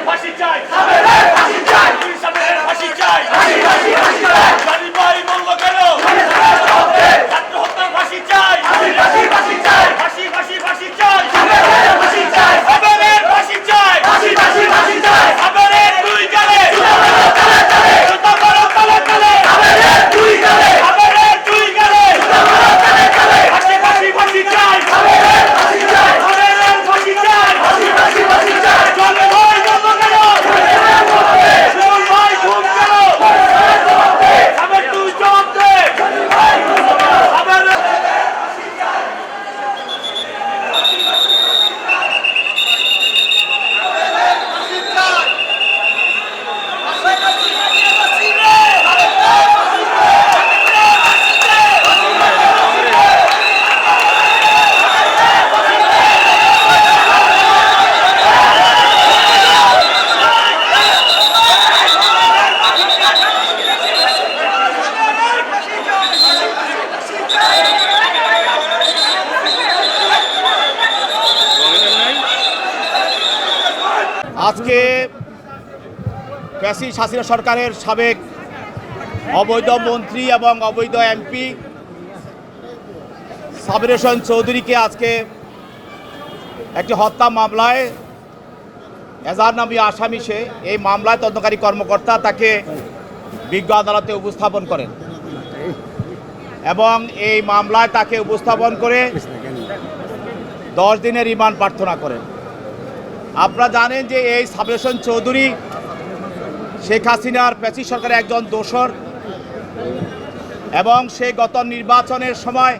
ফাঁসি চাই, ফাঁসি চাই, ফাঁসি চাই, জানি ভাই বলল কেন ছাত্র হত্যার ফাঁসি চাই, ফাঁসি চাই, ফাঁসি ফাঁসি ফাঁসি চাই, ফাঁসি চাই, আবারের ফাঁসি চাই, ফাঁসি চাই, আবারের দুই গালে জুতা মারো তালে তালে, আবারের দুই গালে, আবারের দুই গালে ফাঁসি ফাঁসি ফাঁসি চাই, আবারের ফাঁসি চাই, আবারের ফাঁসি চাই, ফাঁসি ফাঁসি চাই, চলে ভাই বলল কেন ভাই খুব কেন আবার তুই জবাব দে আবার আজকে ফ্যাসিস্ট হাসিনা সরকারের সাবেক অবৈধ মন্ত্রী এবং অবৈধ এমপি সাবির হোসেন চৌধুরীকে আজকে একটি হত্যা মামলায় এজাহার নামী আসামি সে এই মামলায় তদন্তকারী কর্মকর্তা তাকে বিজ্ঞ আদালতে উপস্থাপন করেন এবং এই মামলায় তাকে উপস্থাপন করে 10 দিনের রিমান্ড প্রার্থনা করেন। আপনারা জানেন যে এই সাবির হোসেন চৌধুরী শেখ হাসিনার ফ্যাসিস্ট সরকারের একজন দোসর এবং সে গত নির্বাচনের সময়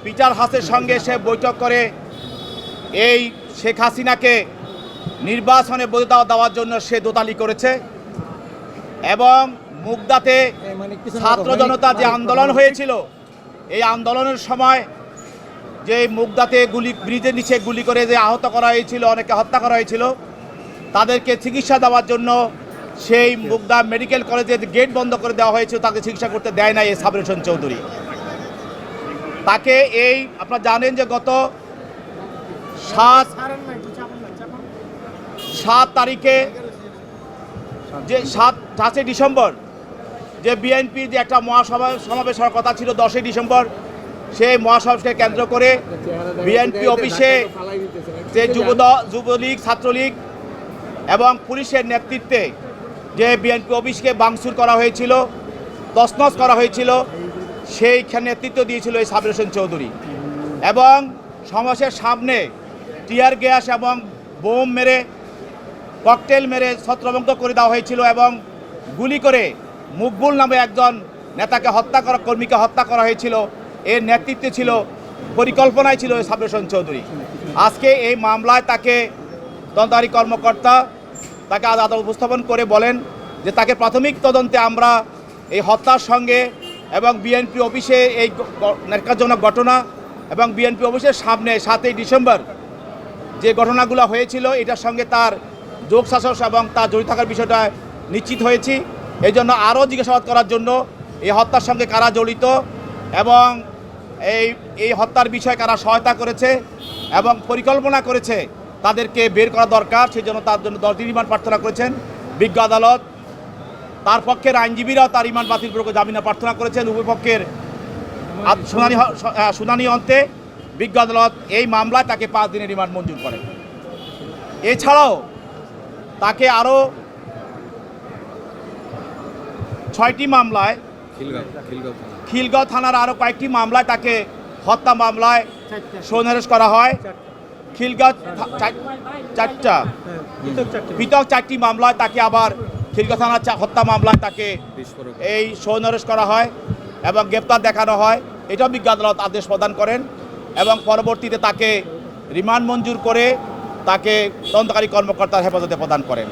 পিটার হাসের সঙ্গে সে বৈঠক করে এই শেখ হাসিনাকে নির্বাচনে বৈধতা দেওয়ার জন্য সে দোতালি করেছে এবং মুগদাতে ছাত্র জনতা যে আন্দোলন হয়েছিল এই আন্দোলনের সময় যে মুগদাতে ব্রিজের নিচে গুলি করে যে আহত করা হয়েছিল, অনেকে হত্যা করা হয়েছিল, তাদেরকে চিকিৎসা দেওয়ার জন্য সেই মুগদা মেডিকেল কলেজে গেট বন্ধ করে দেওয়া হয়েছিল, তাকে চিকিৎসা করতে দেয় না এই সাবির হোসেন চৌধুরী। তাকে এই আপনারা জানেন যে গত 7 তারিখে যে 7 ডিসেম্বর যে বিএনপির যে একটা সমাবেশ হওয়ার কথা ছিল 10 ডিসেম্বর, সেই মহাসমাবেশকে কেন্দ্র করে বিএনপি অফিসে যে যুবলীগ, ছাত্রলীগ এবং পুলিশের নেতৃত্বে যে বিএনপি অফিসকে ভাঙচুর করা হয়েছিল, তছনছ করা হয়েছিল, সেইখানে নেতৃত্ব দিয়েছিল এই সাবির হোসেন চৌধুরী এবং সমাবেশের সামনে টিয়ার গ্যাস এবং বোম মেরে, ককটেল মেরে ছত্রভঙ্গ করে দেওয়া হয়েছিল এবং গুলি করে মকবুল নামে একজন নেতাকে কর্মীকে হত্যা করা হয়েছিল। এর নেতৃত্বে ছিল, পরিকল্পনায় ছিল সাবির হোসেন চৌধুরী। আজকে এই মামলায় তাকে তদন্তকারী কর্মকর্তা তাকে আদালত উপস্থাপন করে বলেন যে তাকে প্রাথমিক তদন্তে আমরা এই হত্যার সঙ্গে এবং বিএনপি অফিসে এই ন্যাক্কারজনক ঘটনা এবং বিএনপি অফিসের সামনে 7 ডিসেম্বর যে ঘটনাগুলো হয়েছিল এটার সঙ্গে তার যোগসাজশ এবং তার জড়িত থাকার বিষয়টা নিশ্চিত হয়েছি। এই জন্য আরও জিজ্ঞাসাবাদ করার জন্য এই হত্যার সঙ্গে কারা জড়িত এবং এই হত্যার বিষয়ে কারা সহায়তা করেছে এবং পরিকল্পনা করেছে তাদেরকে বের করা দরকার, সেই জন্য তার জন্য 10 দিন রিমান্ড প্রার্থনা করেছেন বিজ্ঞ আদালত। তার পক্ষের আইনজীবীরাও তার রিমান্ড বাতিল করে জামিন প্রার্থনা করেছেন। উভয় পক্ষের শুনানি অন্তে বিজ্ঞ আদালত এই মামলায় তাকে 5 দিনের রিমান্ড মঞ্জুর করেন। এছাড়াও তাকে আরও 6টি মামলায়, খিলগাঁও থানার আরও কয়েকটি মামলায় তাকে হত্যা মামলায় সন্নিবেশ করা হয়। খিলগাঁও 4টা পৃথক 4টি মামলায় তাকে আবার খিলগাঁও থানার হত্যা মামলায় তাকে এই সন্নিবেশ করা হয় এবং গ্রেপ্তার দেখানো হয়। এটাও বিজ্ঞ আদালত আদেশ প্রদান করেন এবং পরবর্তীতে তাকে রিমান্ড মঞ্জুর করে তাকে তদন্তকারী কর্মকর্তার হেফাজতে প্রদান করেন।